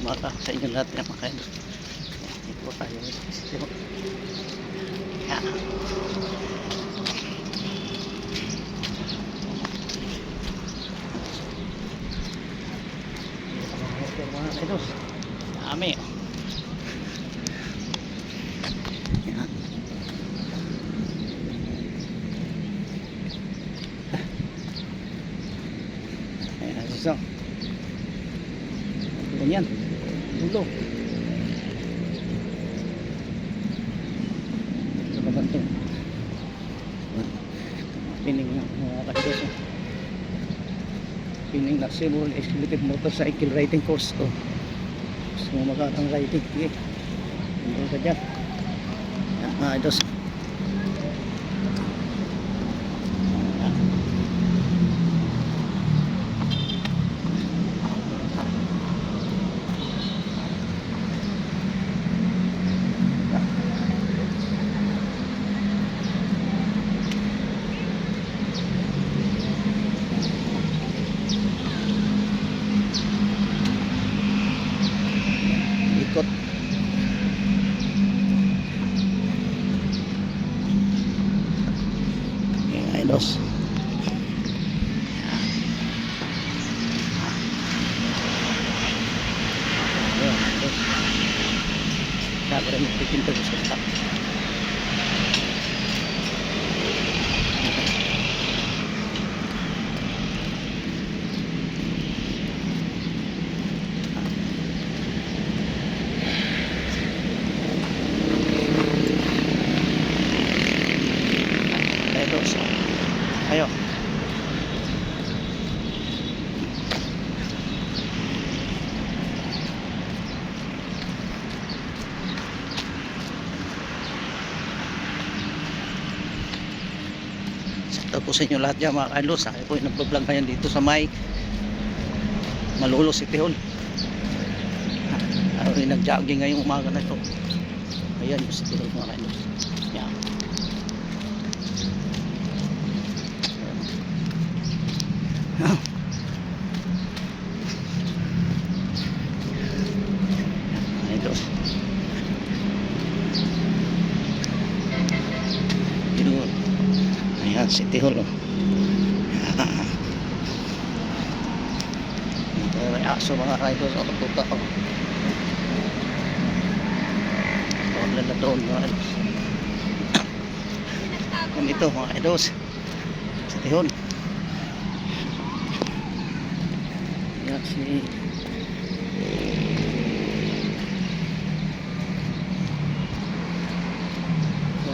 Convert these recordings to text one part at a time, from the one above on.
umaga sa inyo lahat ng mga kaidol. Dito po tayo sa sistema. Yan. Mga kaidol. Dami. Yan. Ayan, susang. Ganyan. Dulo. Sa kabanto. Pining na mga kaidol. Pining na Cebu Exclusive Motorcycle Riding Course ko. Gusto mo makatang riding. Sige. Hindi ka dyan. Yan mga kaidol. Ikot. Ayan, idols. Ayan, idols. Sabi rin magpipinto sa kasak. Ayo. Sakto po sa inyo lahat dyan mga kaidol. Sa akin po yung nagbablog ngayon dito sa may Malolos City Hall. Ano rin nag-jogging ngayong umaga na ito. Ayan yung City Hall mga kaidol. Yan. Idol. Idol. Ayan, City Hall. May aso mga idol sa kaputa ko. Wala na doon mga idol. Ganito mga idol. City Hall.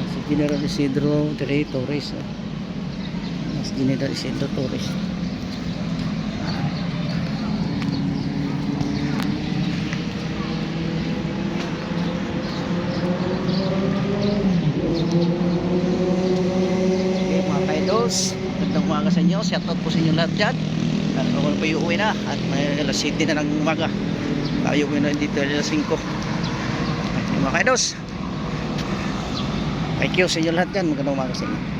Si General Isidro Torres. Si General Isidro Torres. Okay mga kaidos, magandang umaga sa inyo. Shoutout po sa inyo lahat dyan. Ako na pa iuwi na at may alas 7 na ng umaga. Tayo uwi na dito alas 5. Mga kaidos, thank you sa inyo lahat dyan. Magandang umaga sa inyo.